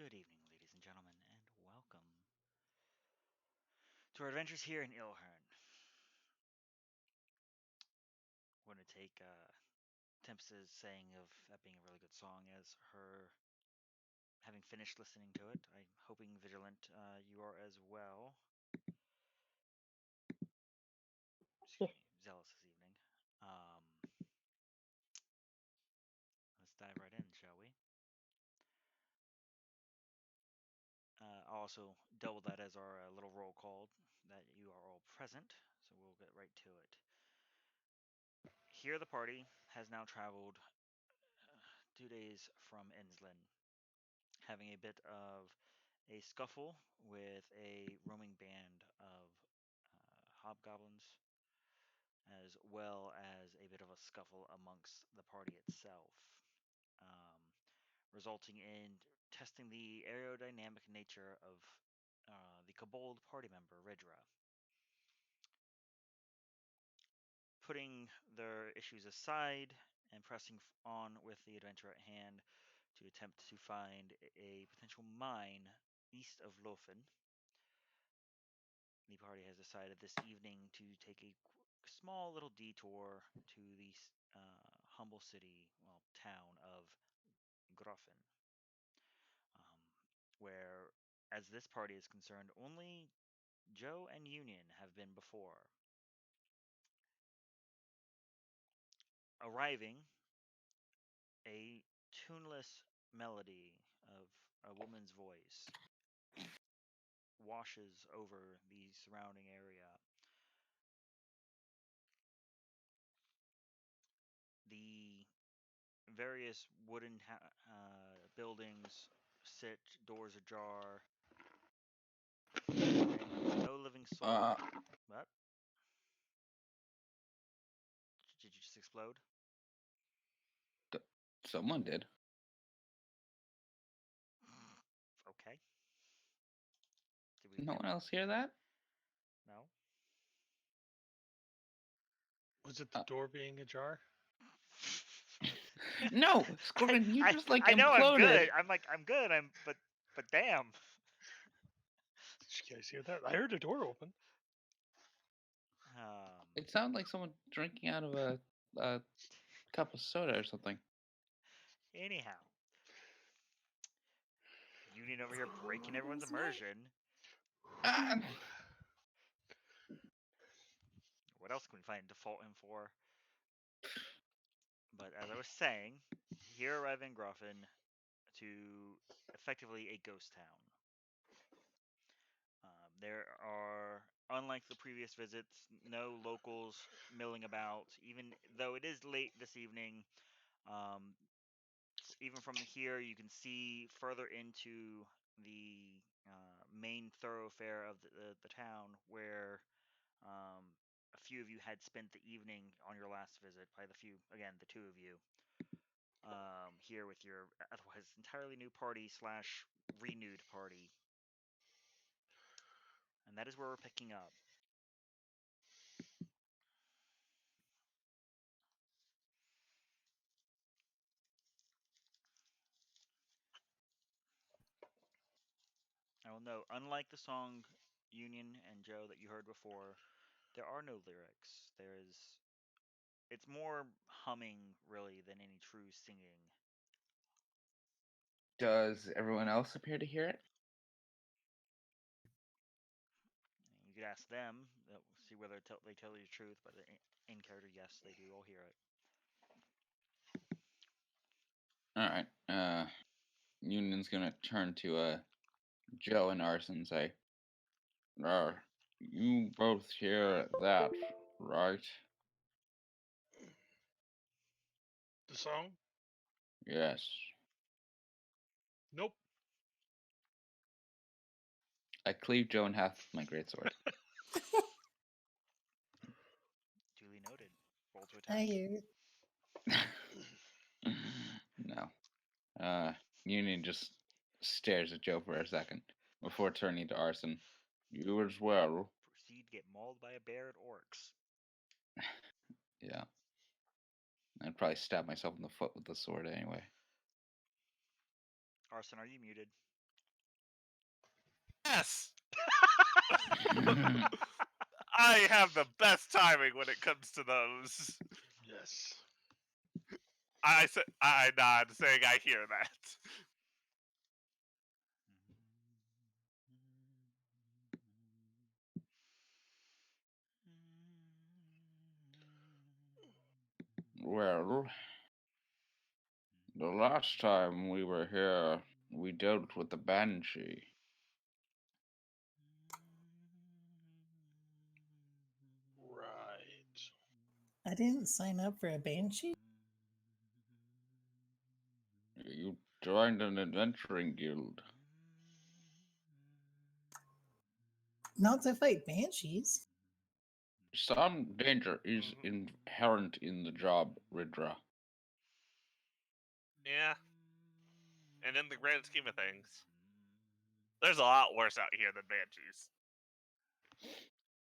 Good evening, ladies and gentlemen, and welcome to our adventures here in Ilhern. We're going to take Tempest's saying of that being a really good song as her having finished listening to it. I'm hoping, Vigilant, you are as well. Excuse me, zealous this evening. Um, let's dive right in, shall we? I'll also double that as our little roll call that you are all present, so we'll get right to it. Here, the party has now traveled 2 days from Enslin, having a bit of a scuffle with a roaming band of hobgoblins, as well as a bit of a scuffle amongst the party itself, um, resulting in testing the aerodynamic nature of the kobold party member, Ridra. Putting their issues aside and pressing on with the adventure at hand to attempt to find a potential mine east of Lofen, the party has decided this evening to take a small little detour to the humble city, well, town of Groffen, um, where, as this party is concerned, only Joe and Union have been before. Arriving, a tuneless melody of a woman's voice washes over the surrounding area. The various wooden buildings sit, doors ajar, and no living soul. What? Did you just explode? Someone did. Okay. Did we No hear? one else hear that? No. Was it the Uh, door being ajar? no, I, Scorpion, you I just like I know I'm good. imploded. I'm good. But damn. Did you guys hear that? I heard a door open. Um. It sounded like someone drinking out of a cup of soda or something. Anyhow, Union over here breaking everyone's Who's next? immersion. Ah, What else can we find default him for? But as I was saying, here arriving in Groffen to effectively a ghost town. There are, unlike the previous visits, no locals milling about. Even though it is late this evening, um, even from here, you can see further into the main thoroughfare of the town where um, a few of you had spent the evening on your last visit. By the few, again, the two of you. Here with your otherwise entirely new party slash renewed party. And that is where we're picking up. I will note, unlike the song Union and Joe that you heard before, there are no lyrics. It's more humming really than any true singing. does everyone else appear to hear it? You could ask them, see whether they tell you the truth, but in character, yes, they do all hear it. All right. Union's gonna turn to Joe and Arson and say, you both hear that, right? The song? Yes. Nope. I cleave Joe in half with my greatsword. Duly noted. Roll to I attack. hear it. No. Union just stares at Joe for a second before turning to Arson. You as well. Proceed to get mauled by a bear at orcs. Yeah. I'd probably stab myself in the foot with the sword anyway. Arson, are you muted? Yes! I have the best timing when it comes to those. Yes. I nod, saying I hear that. Well, the last time we were here, we dealt with the banshee. Right. I didn't sign up for a banshee. You joined an adventuring guild. Not to fight banshees. Some danger is inherent in the job, Ridra. Yeah. And in the grand scheme of things, there's a lot worse out here than banshees.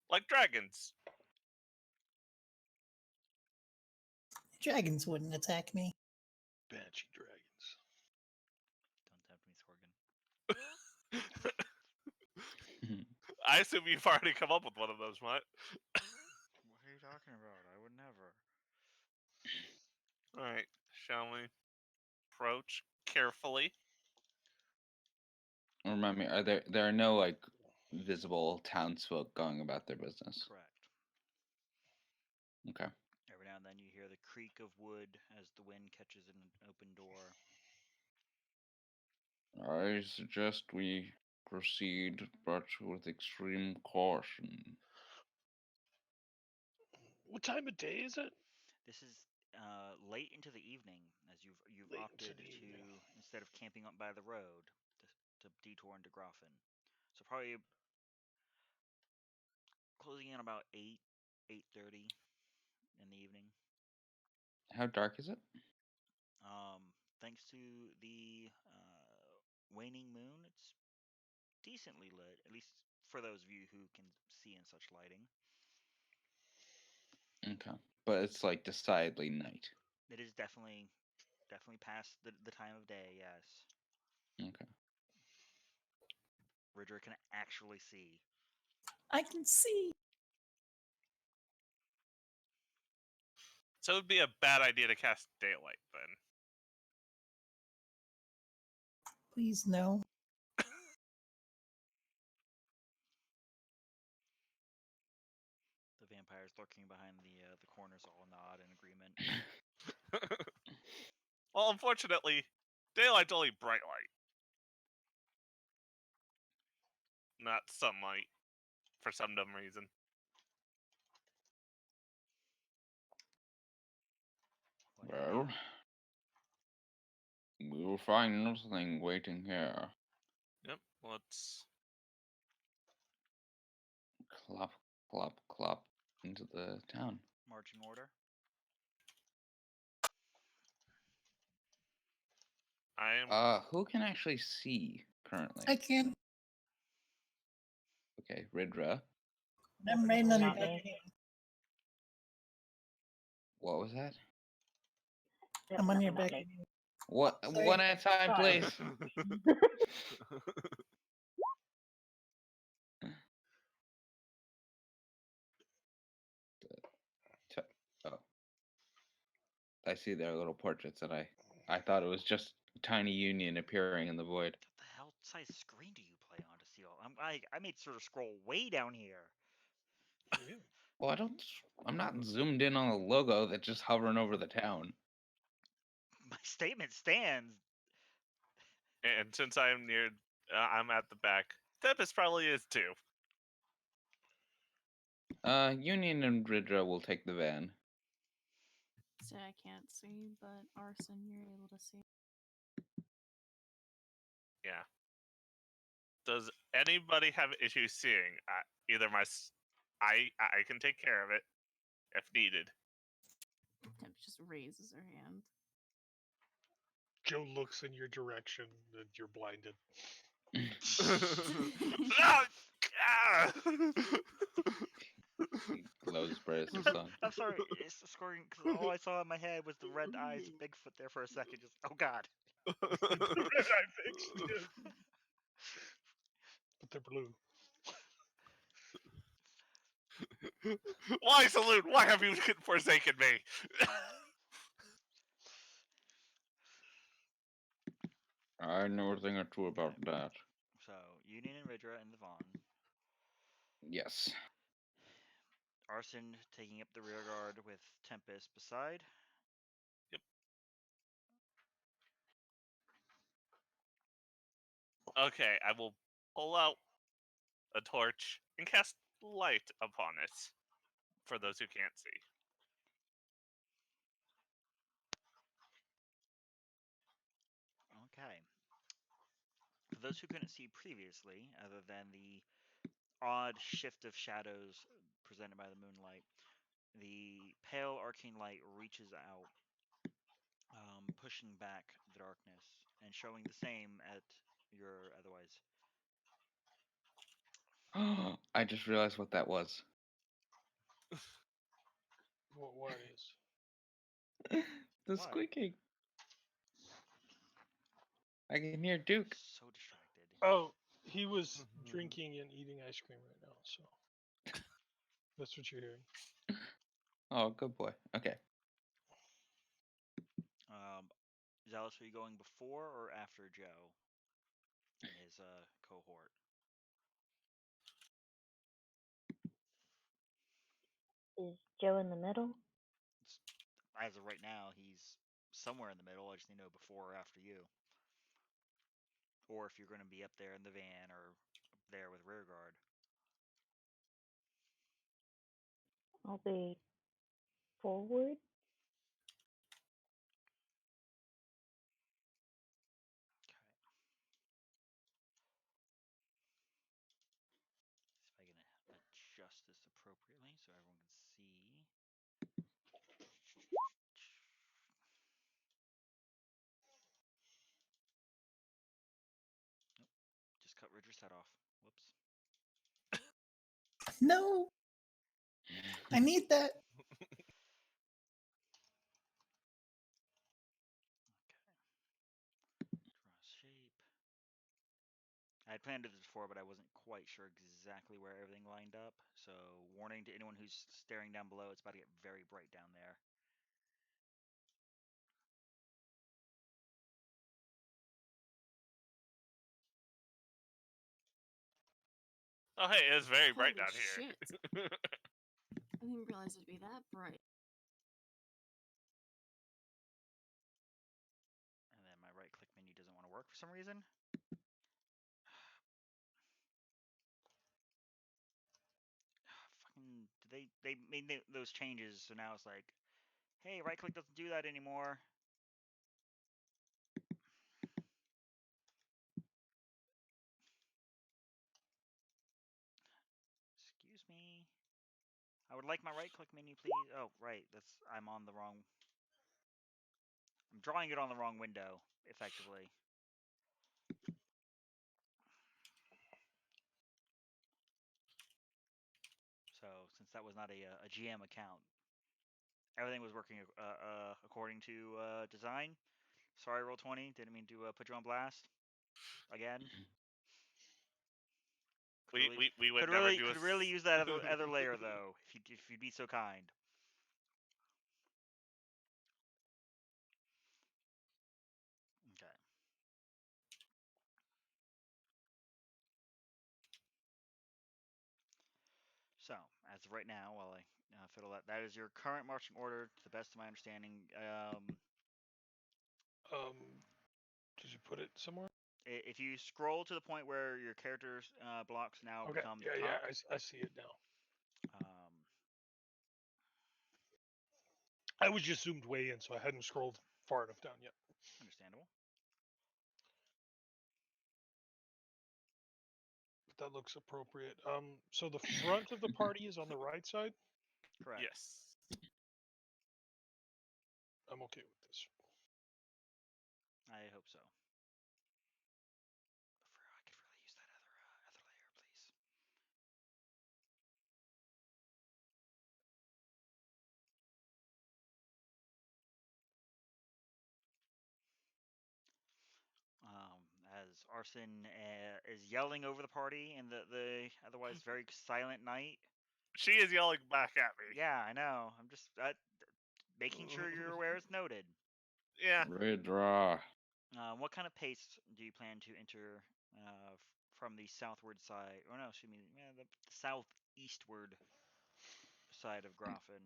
Like dragons. Dragons wouldn't attack me. Banshee dragons. Don't tempt me, Sorgan. I assume you've already come up with one of those, right? What are you talking about? I would never. Alright, shall we approach carefully? Remind me, there are no like visible townsfolk going about their business? Correct. Okay. Every now and then you hear the creak of wood as the wind catches an open door. I suggest we proceed, but with extreme caution. What time of day is it? This is late into the evening, as you've Late into opted the to, evening. instead of camping up by the road, to detour into Groffen. So probably closing in about 8:30 in the evening. How dark is it? Thanks to the waning moon, it's decently lit, at least for those of you who can see in such lighting. Okay. But it's like decidedly night. It is definitely past the time of day, yes. Okay. Ridger can actually see. I can see. So it would be a bad idea to cast daylight then. Please no. The vampires lurking behind the corners all nod in agreement. Well, unfortunately, daylight's only bright light. Not sunlight, for some dumb reason. What Well, we will find nothing waiting here. Yep, let's... Clop, clop, clop into the town. marching order? I am... Who can actually see currently? I can. Okay, Ridra. I'm right on your back. What was that? I'm on your back. What? Sorry. One at a time, please. Oh, I see their little portraits, and I thought it was just a tiny union appearing in the void. What the hell size screen do you play on to see all? I made sure to scroll way down here. Yeah. Well, I'm not zoomed in on the logo that's just hovering over the town. My statement stands. And since I'm near... I'm at the back. Tempest probably is too. Union and Ridra will take the van. So I can't see, but Arson, you're able to see. Yeah. Does anybody have issues seeing? Either I can take care of it if needed. Temp just raises her hand. Joe looks in your direction and you're blinded. Ah! Ah! He glows bright as the sun. I'm sorry, it's scoring because all I saw in my head was the red eyes of Bigfoot there for a second. Just oh god. The red eye fixed it. they're blue. Why, Saloon? Why have you forsaken me? I know a thing or two about that. So Union and Ridra and the Vaughn. Yes. Arson taking up the rear guard with Tempest beside. Okay, I will pull out a torch and cast light upon it for those who can't see. Okay. For those who couldn't see previously, other than the odd shift of shadows presented by the moonlight, the pale arcane light reaches out, pushing back the darkness and showing the same at your otherwise. I just realized what that was. What is? The What? squeaking. I can hear Duke. So distracted. Oh, he was drinking and eating ice cream right now, so that's what you're hearing. Oh, good boy. Okay. Zealous, are you going before or after Joe and his cohort? Is Joe in the middle? As of right now, he's somewhere in the middle. I just need to know before or after you. Or if you're going to be up there in the van or up there with rear guard. I'll be forward. Okay. See if I can adjust this appropriately so everyone can see. Nope. Just cut Ridger's head off. Whoops. No, I need that. Okay. Draw shape. I had planned to do this before, but I wasn't quite sure exactly where everything lined up. So, warning to anyone who's staring down below, it's about to get very bright down there. Oh, hey, it's very bright Holy down shit. here. I didn't realize it'd be that bright. And then my right click menu doesn't want to work for some reason. Fucking, they made those changes, so now it's like, hey, right click doesn't do that anymore. Excuse me. I would like my right click menu, please. Oh, right. I'm on the wrong. I'm drawing it on the wrong window, effectively. So since that was not a GM account, everything was working according to design. Sorry, Roll20. Didn't mean to put you on blast again. We would never do could really use that other layer though, if you'd be so kind. Okay. So, as of right now, while I fiddle that is your current marching order, to the best of my understanding. Did you put it somewhere? If you scroll to the point where your character's blocks now Okay. become the Yeah, top, I see it now. um, I was just zoomed way in, so I hadn't scrolled far enough down yet. understandable. But that looks appropriate. So the front of the party is on the right side. Correct. Yes. I'm okay with this. I hope so. I could really use that other layer, please. As Arson is yelling over the party in the otherwise very silent night. She is yelling back at me. Yeah, I know. I'm just making sure you're aware it's noted. Yeah. Redraw. What kind of pace do you plan to enter from the southward side? Or no, excuse me, the southeastward side of Groffen?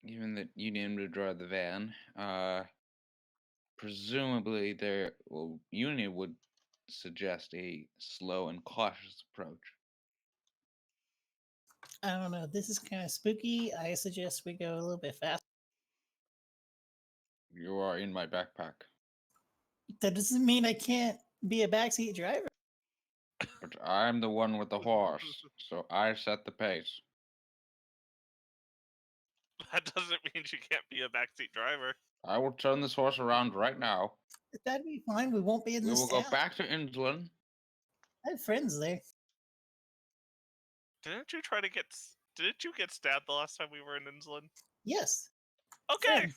Given that you named to draw the van, presumably Union would suggest a slow and cautious approach. I don't know. This is kind of spooky. I suggest we go a little bit fast. You are in my backpack, That doesn't mean I can't be a backseat driver. but I'm the one with the horse, so I set the pace. That doesn't mean she can't be a backseat driver. I will turn this horse around right now. That'd be fine. We won't be in We this will town. go back to Innsland. I have friends there. Didn't you try to get? Didn't you get stabbed the last time we were in Innsland? Yes. Okay. Friends.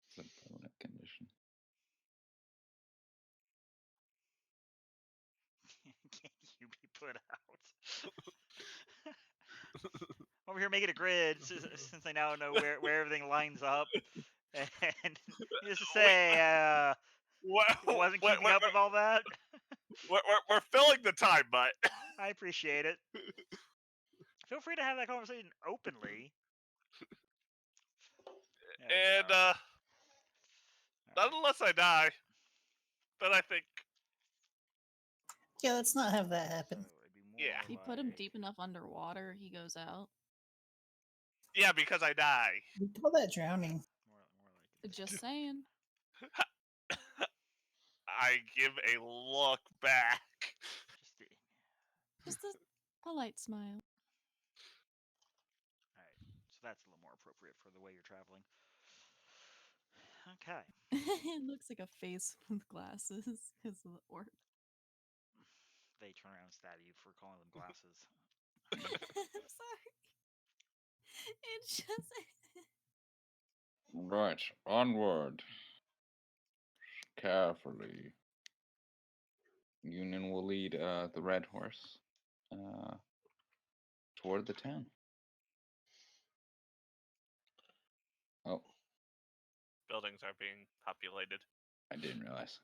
It's a permanent condition. Can you be put out? Over here making a grid since I now know where everything lines up. And just to say, wasn't keeping up with all that. We're filling the time, but I appreciate it. Feel free to have that conversation openly. and All not right. unless I die. Then I think Yeah, let's not have that happen. So it'd be more Yeah. If you put him like- deep enough underwater, he goes out. yeah, because I die. We call that drowning. More like this. Just saying. I give a look back. Just Just a polite smile. all right. So that's a little more appropriate for the way you're traveling. Okay. It looks like a face with glasses because of the orc. They turn around and stab you for calling them glasses. I'm sorry. It's just. Right, onward. Carefully. Union will lead the red horse toward the town. Oh, Buildings are being populated. I didn't realize.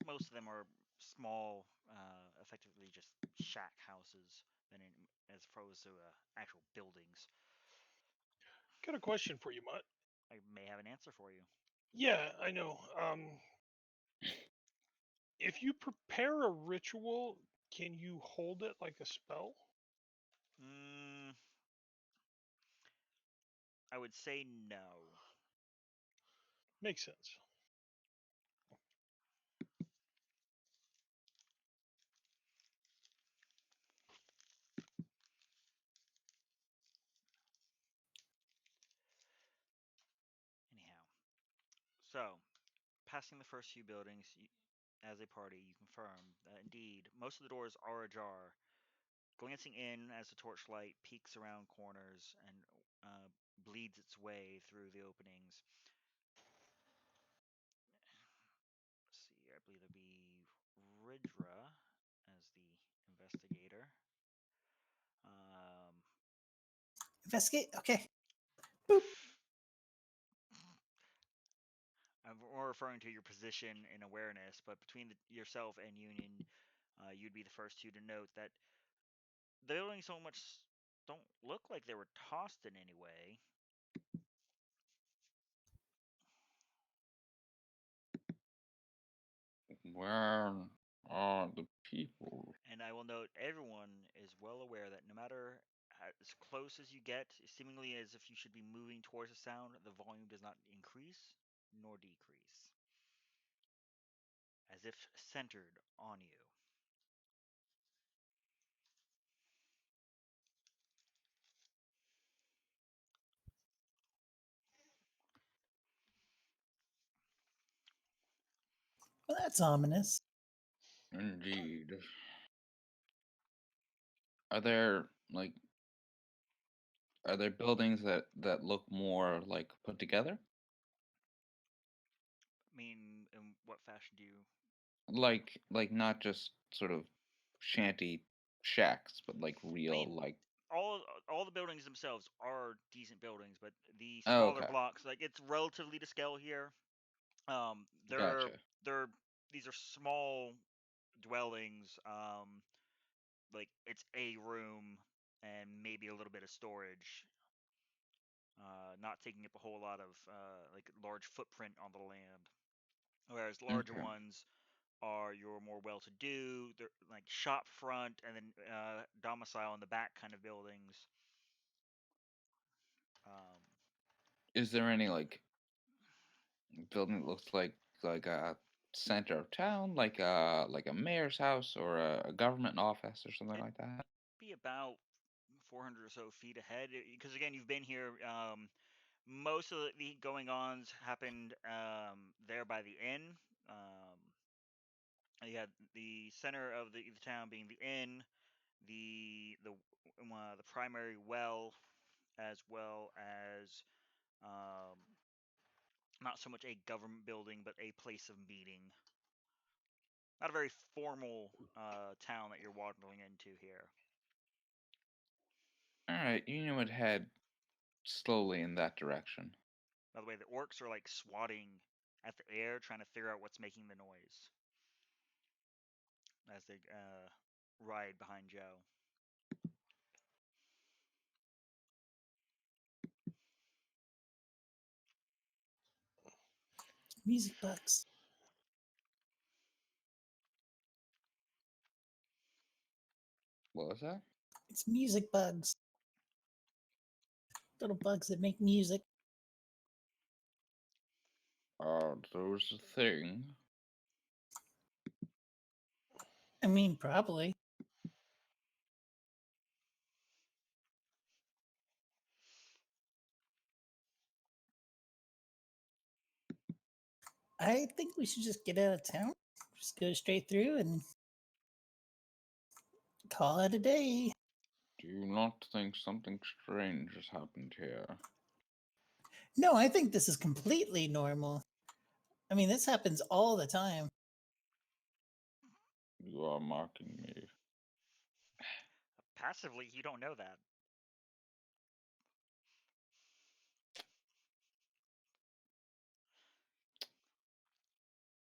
Most of them are small, effectively just shack houses, as opposed to actual buildings. Got a question for you, Mutt. I may have an answer for you. Yeah, I know. If you prepare a ritual, can you hold it like a spell? I would say no. Makes sense. Anyhow, so passing the first few buildings as a party, you confirm that indeed most of the doors are ajar. Glancing in as the torchlight peeks around corners and bleeds its way through the openings. Let's see, I believe there'd be Ridra as the investigator. Investigate. Okay. I'm more referring to your position in awareness, but between yourself and Union, you'd be the first two to note that the buildings don't look like they were tossed in any way. Where are the people? And I will note everyone is well aware that no matter as close as you get, seemingly as if you should be moving towards the sound, the volume does not increase nor decrease. As if centered on you. That's ominous. Indeed. Are there buildings that look more like put together? I mean, in what fashion do you? Like not just sort of shanty shacks, but like real mean, like. All the buildings themselves are decent buildings, but the Oh, smaller okay. blocks, like it's relatively to scale here. They're Gotcha. these are small dwellings. Like it's a room and maybe a little bit of storage. Not taking up a whole lot of like large footprint on the land. Whereas larger Okay. ones are your more well-to-do, they're like shop front and then domicile in the back kind of buildings. Um, Is there any like building that looks like a center of town, like a mayor's house or a government office or something it'd like that? be about 400 or so feet ahead because again you've been here. Most of the going-ons happened there by the inn. You had the center of the town being the inn, the primary well, as well as um, not so much a government building, but a place of meeting. Not a very formal town that you're wandering into here. All right, you would head slowly in that direction. By the way, the orcs are like swatting at the air, trying to figure out what's making the noise as they ride behind Joe. Music bugs. What was that? It's music bugs. Little bugs that make music. There was a thing. I mean, probably. I think we should just get out of town. Just go straight through and call it a day. Do you not think something strange has happened here? No, I think this is completely normal. I mean, this happens all the time. You are mocking me. Passively, you don't know that.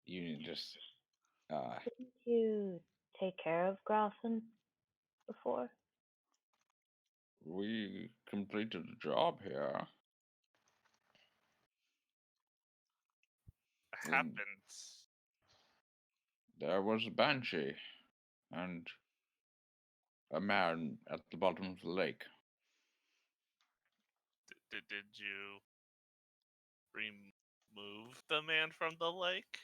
You just Didn't you take care of Grausen before? we completed a job here. And Happens. there was a banshee and a man at the bottom of the lake. Did you remove the man from the lake?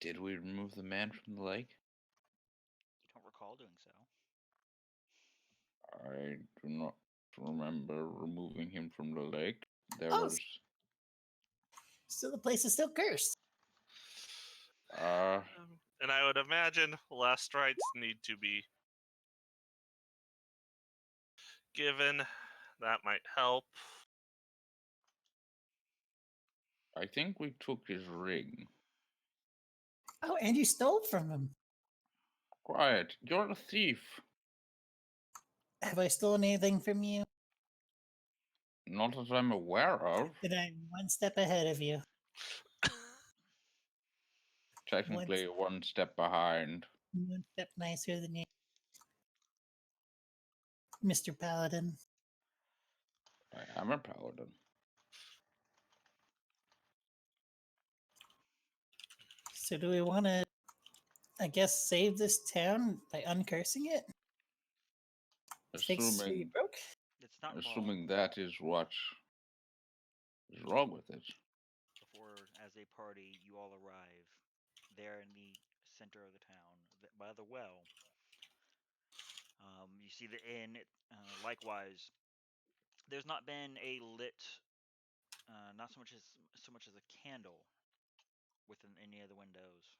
Did we remove the man from the lake? You don't recall doing so. I do not remember removing him from the lake. There Oh, was so the place is still cursed. And I would imagine last rites need to be given. That might help. I think we took his ring. Oh, and you stole from him. Quiet, you're a thief. Have I stolen anything from you? Not that I'm aware of. Then I'm one step ahead of you. Technically, one step behind. One step nicer than you, Mr. Paladin. I am a paladin. So do we want to, I guess, save this town by uncursing it? Fix what you Assuming broke? It's not long that is what is wrong with it. before, as a party, you all arrive there in the center of the town by the well. You see the inn. Likewise, there's not been a lit, not so much as a candle within any of the windows.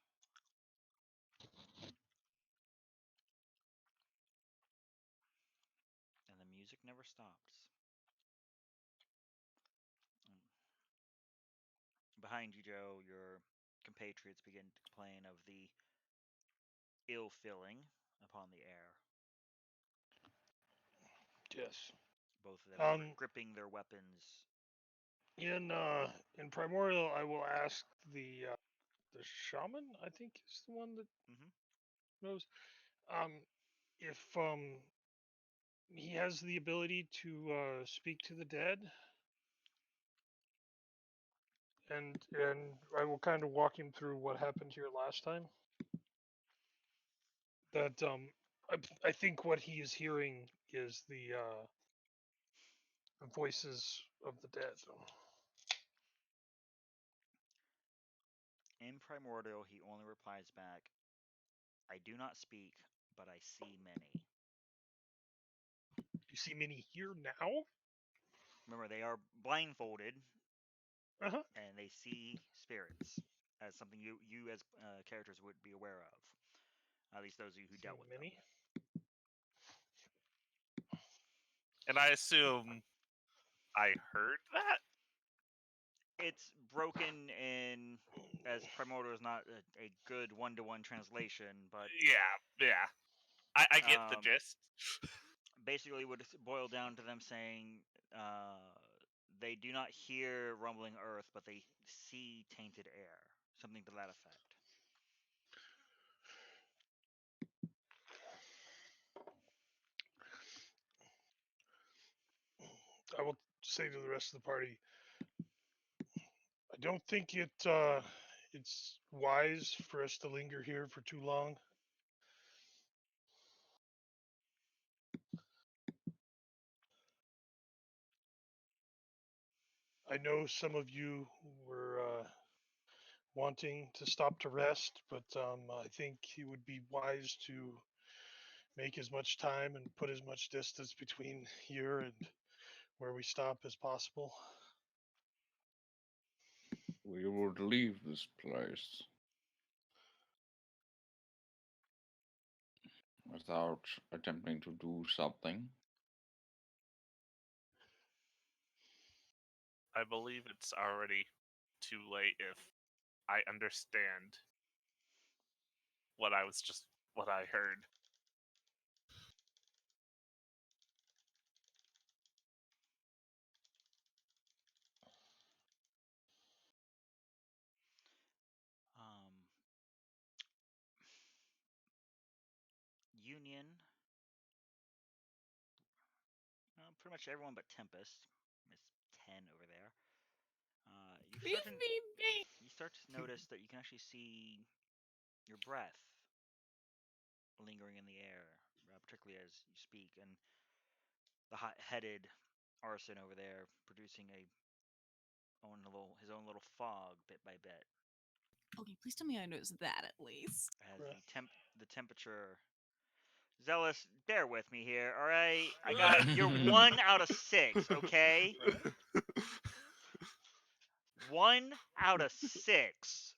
And the music never stops. Behind you, Joe, your compatriots begin to complain of the ill feeling upon the air. Yes. Both of them are Um, gripping their weapons. in Primordial, I will ask the shaman. I think is the one that Mhm. knows. If he has the ability to speak to the dead, and I will kind of walk him through what happened here last time. That I think what he is hearing is the voices of the dead. In Primordial, he only replies back, I do not speak, but I see many. You see many here now? Remember, they are blindfolded Uh-huh. and they see spirits as something you as characters would be aware of. At least those of you who See dealt with many. And I assume I heard that? It's broken in, as Primordial is not a good one-to-one translation, but Yeah. I get the gist. basically would boil down to them saying they do not hear rumbling earth, but they see tainted air. Something to that effect. I will say to the rest of the party, I don't think it's wise for us to linger here for too long. I know some of you were wanting to stop to rest, but I think it would be wise to make as much time and put as much distance between here and where we stop as possible. We would leave this place without attempting to do something. I believe it's already too late if I understand what I heard. Union, pretty much everyone but Tempest, Miss 10 over there. You start to notice that you can actually see your breath lingering in the air, particularly as you speak, and the hot-headed Arson over there producing his own little fog bit by bit. Okay, please tell me I noticed that at least. As the temperature. Zealous, bear with me here, all right? You're 1 out of 6, okay? 1 out of 6.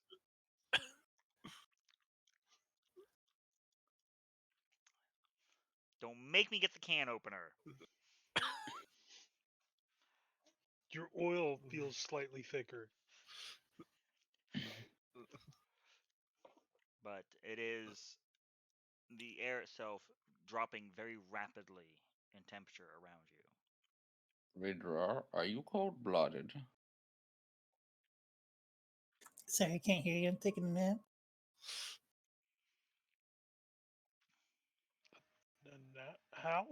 Don't make me get the can opener. Your oil feels slightly thicker. But it is the air itself dropping very rapidly in temperature around you. Vidra, are you cold-blooded? Sorry, I can't hear you. I'm taking a nap. How?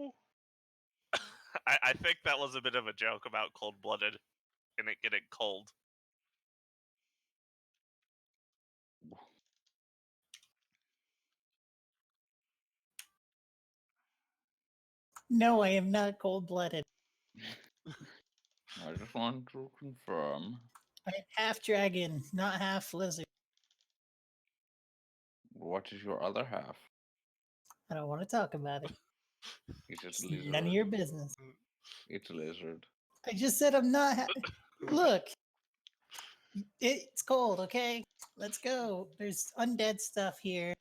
I think that was a bit of a joke about cold-blooded and it getting cold. No, I am not cold-blooded. I just want to confirm. I'm half dragon, not half lizard. What is your other half? I don't want to talk about it. Is it It's lizard? none of your business. It's lizard. I just said I'm not. Look, It's cold, okay? Let's go. There's undead stuff here.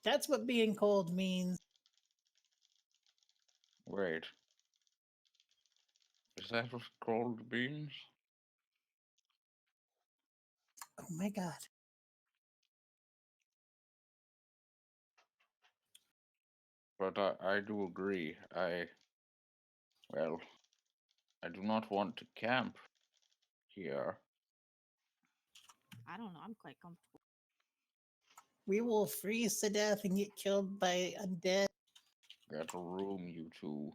That's what being cold means. Wait. Is that what cold means? Oh my god. But I do agree. Well, I do not want to camp here. I don't know. I'm quite comfortable. We will freeze to death and get killed by undead. Get a room, you two.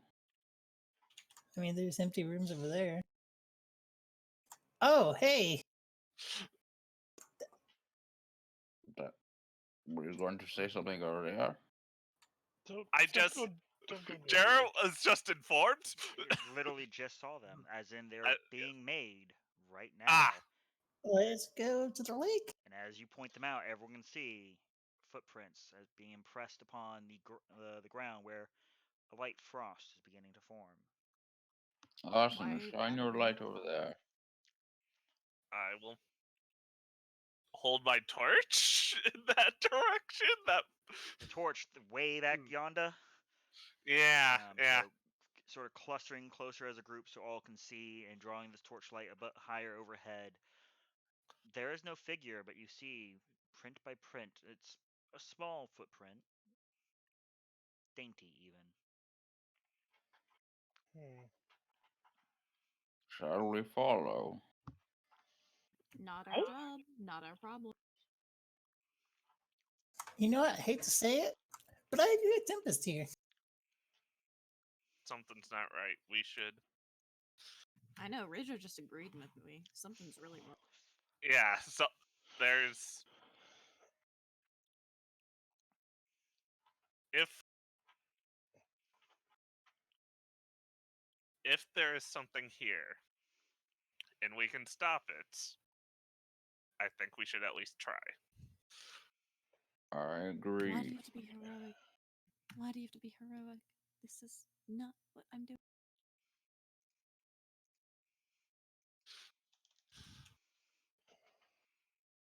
I mean, there's empty rooms over there. Oh, hey! That, were you going to say something earlier? Don't go near Jero me. was just informed. You literally just saw them, as in they're I- being made right now. Ah. Let's go to the lake. And as you point them out, everyone can see footprints as being impressed upon the ground where a light frost is beginning to form. Awesome, Why- shine I your don't light know. over there. I will hold my torch in that direction. The torch way back yonder. Yeah, yeah. So sort of clustering closer as a group so all can see and drawing this torchlight a bit higher overhead. There is no figure, but you see print by print. It's a small footprint, dainty even. Shall we follow? Not our Hey. job. Not our problem. You know what? I hate to say it, but I agree with Tempest here. Something's not right. We should. I know. Ridger just agreed with me. Something's really wrong. Yeah. So there's. If there is something here, and we can stop it, I think we should at least try. I Why agree. do you have to be heroic? Why do you have to be heroic? This is not what I'm doing.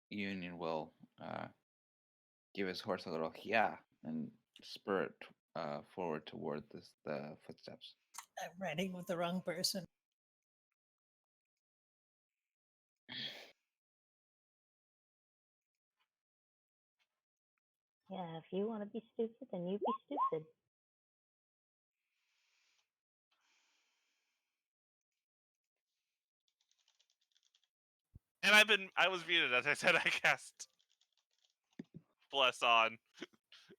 Union will give his horse a little yeah and spur it forward toward the footsteps. I'm riding with the wrong person. Yeah, if you want to be stupid, then you be stupid. And I was muted, as I said. I cast Bless on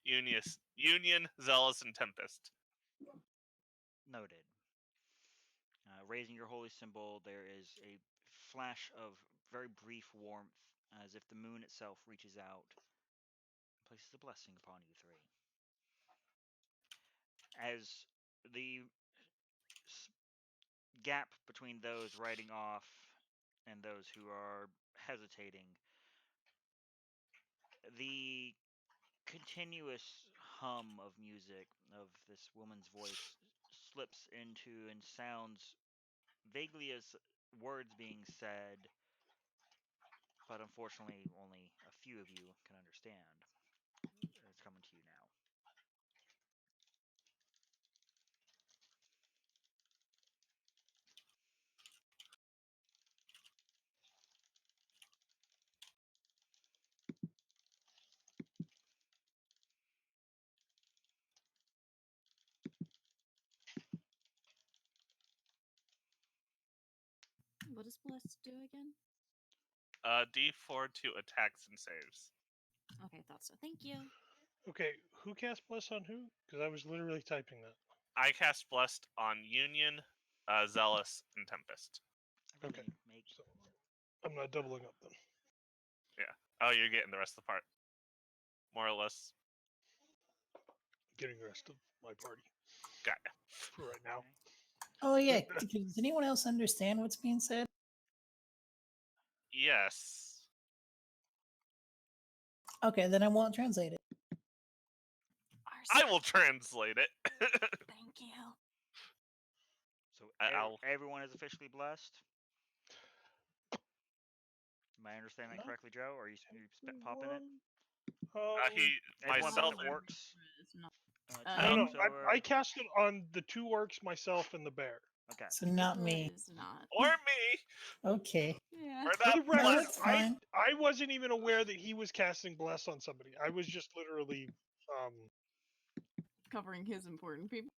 Union, Zealous, and Tempest. Noted. Raising your holy symbol, there is a flash of very brief warmth, as if the moon itself reaches out and places a blessing upon you three. As the gap between those riding off and those who are hesitating, the continuous hum of music of this woman's voice slips into and sounds vaguely as words being said, but unfortunately only a few of you can understand. It's coming to you now. What does Bless do again? D4 to attacks and saves. Okay, thought so. Thank you. Okay, who cast Bless on who? Because I was literally typing that. I cast Blessed on Union, Zealous, and Tempest. I Okay. really make So I'm not doubling up then. Yeah. Oh, you're getting the rest of the part. More or less. Getting the rest of my party Got ya. for right now. Oh yeah. Does anyone else understand what's being said? Yes. Okay, then I won't translate it. I will translate it. Thank you. so. I'll- Everyone is officially blessed. Am I understanding that correctly, Joe? Or are you popping it? My Everyone but cell the phone. orcs. Is not. No, no. So, I cast it on the 2 orcs, myself, and the bear. okay. So not me. Is not. Or me. Okay. Yeah. We're For not the record, No, that's fine. I wasn't even aware that he was casting bless on somebody. I was just literally Covering his important people.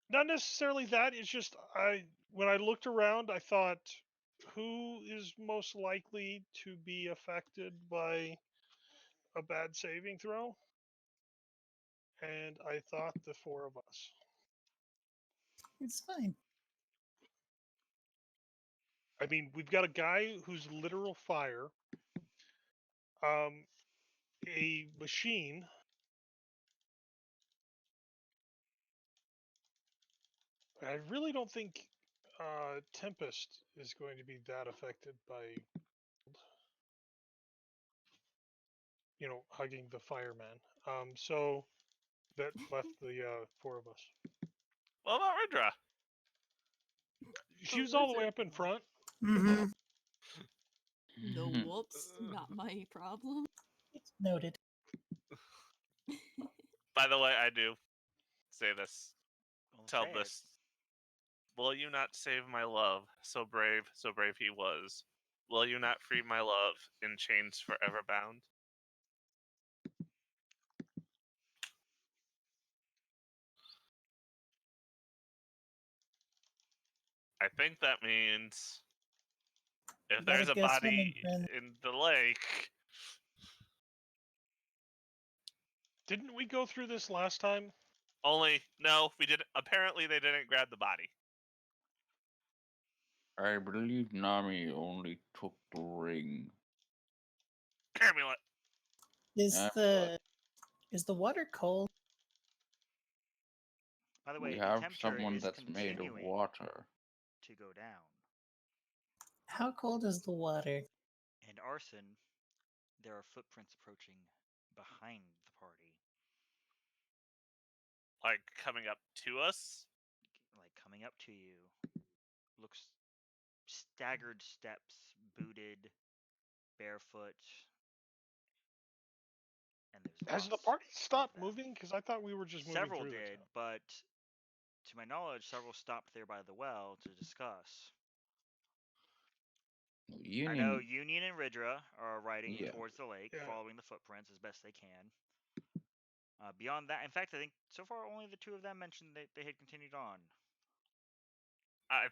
not necessarily that. It's just when I looked around, I thought, who is most likely to be affected by a bad saving throw? And I thought the 4 of us. It's fine. I mean, we've got a guy who's literal fire, a machine. I really don't think Tempest is going to be that affected by, hugging the fireman. So that left the 4 of us. What about Ridra? She was all the way up in front. Mm-hmm. No whoops, not my problem. Noted. By the way, I do say this. Well, Tell say it. this. Will you not save my love? So brave he was. Will you not free my love in chains forever bound? I think that means if You gotta there's a go swimming, body friend. in the lake. Didn't we go through this last time? No, we didn't. Apparently, they didn't grab the body. I believe Nami only took the ring. Amulet. Is the water cold? By the We way, the have temperature someone is that's made of continuing water. to go down. How cold is the water? And Arson, there are footprints approaching behind the party, Like coming up to us. like coming up to you. Looks staggered steps, booted, barefoot, and there's Has the lots party of stopped them. moving? Because I thought we were just moving Several through the did, town. but to my knowledge, several stopped there by the well to discuss. I know Union. Union and Ridra are riding Yeah. towards the lake, Yeah. following the footprints as best they can. Beyond that, in fact, I think so far only the 2 of them mentioned that they had continued on. I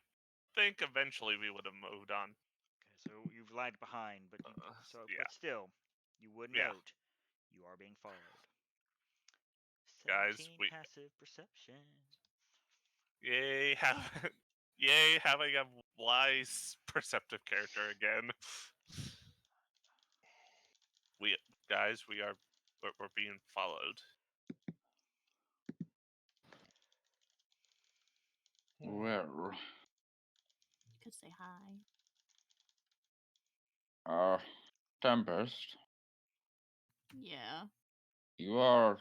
think eventually we would have moved on. Okay, so you've lagged behind, but Yeah. but still, you would Yeah. note you are being followed. Guys, 17 passive perception. Yay, having a wise, perceptive character again. We're being followed. Well, You could say hi. Tempest, Yeah. you are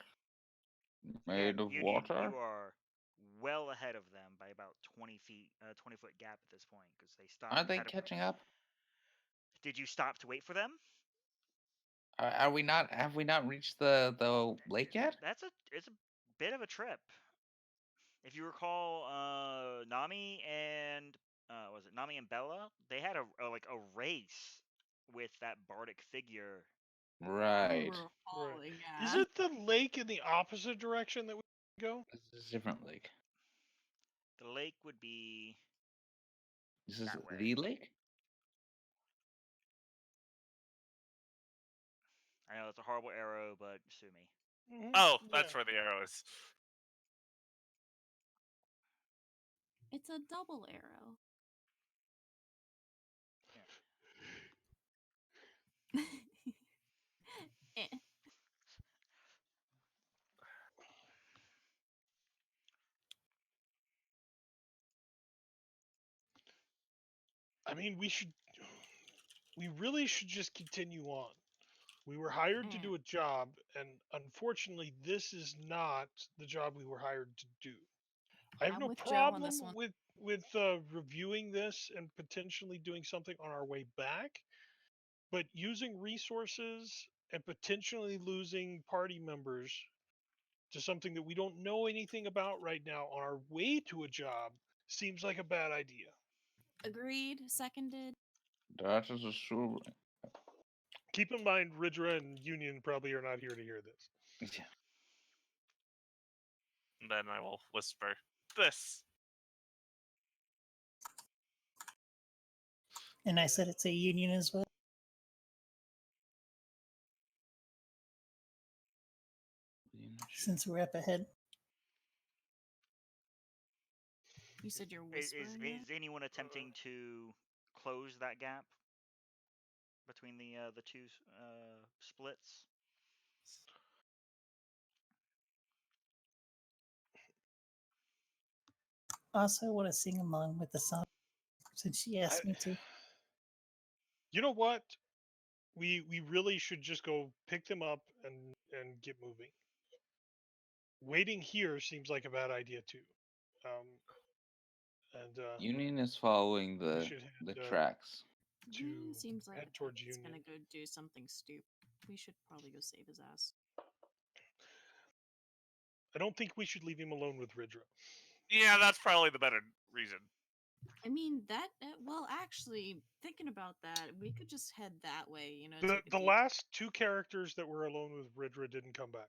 made Again, of Union, water? you are well ahead of them by about 20 feet, 20-foot gap at this point because they stopped. Are they catching up? Did you stop to wait for them? Are we not? Have we not reached the lake yet? It's a bit of a trip. If you recall, Nami and was it Nami and Bella? They had a race with that bardic figure. Right. Right. Yeah. Is it the lake in the opposite direction that we go? This is a different lake. The lake would be This is that way. the lake? I know it's a horrible arrow, but sue me. Mm-hmm. Oh, that's where the arrow is. It's a double arrow. Eh. I mean, we really should just continue on. We were hired to do a job, and unfortunately, this is not the job we were hired to do. I have I'm no with Joe on this problem one. with reviewing this and potentially doing something on our way back. but using resources and potentially losing party members to something that we don't know anything about right now on our way to a job seems like a bad idea. Agreed. Seconded. That is a true. Keep in mind, Ridra and Union probably are not here to hear this. Yeah. And then I will whisper this. And I said it's a union as well. Since we're up ahead. You said you're Is whispering. is anyone attempting to close that gap between the two splits? Also, I want to sing along with the song since she asked me to. You know what? We really should just go pick them up and get moving. Waiting here seems like a bad idea too. Union is following we the should head, tracks. to Seems like head towards it's Union. gonna go do something stupid. We should probably go save his ass. I don't think we should leave him alone with Ridra. Yeah, that's probably the better reason. I mean that. Well, actually, thinking about that, we could just head that way. You know, The last two characters that were alone with Ridra didn't come back.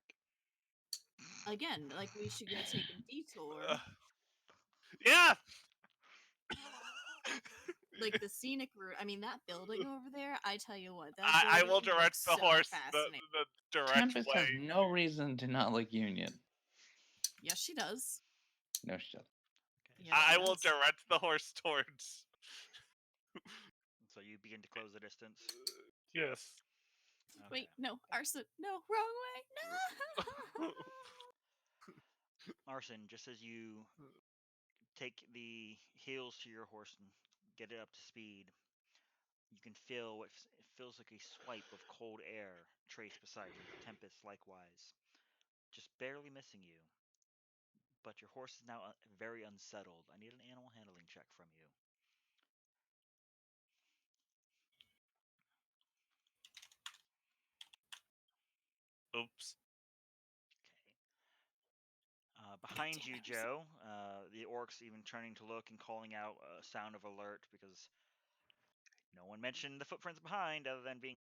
again, like we should go take a detour. Yeah. Like the scenic route. I mean, that building over there. I tell you what, that I will building direct looks the horse so the fascinating. direct Tempest way. has no reason to not like Union. Yes, she does. No, she doesn't. Okay, Yeah, I she will does. direct the horse towards. so you begin to close the distance. Yes. Okay. Wait, no, Arson, no, wrong way, no. Arson, just as you take the heels to your horse and get it up to speed, you can feel what it feels like a swipe of cold air trace beside you. Tempest likewise, just barely missing you. But your horse is now very unsettled. I need an animal handling check from you. Oops. Okay. Behind damn you, it, Joe, the orcs even turning to look and calling out a sound of alert because no one mentioned the footprints behind other than being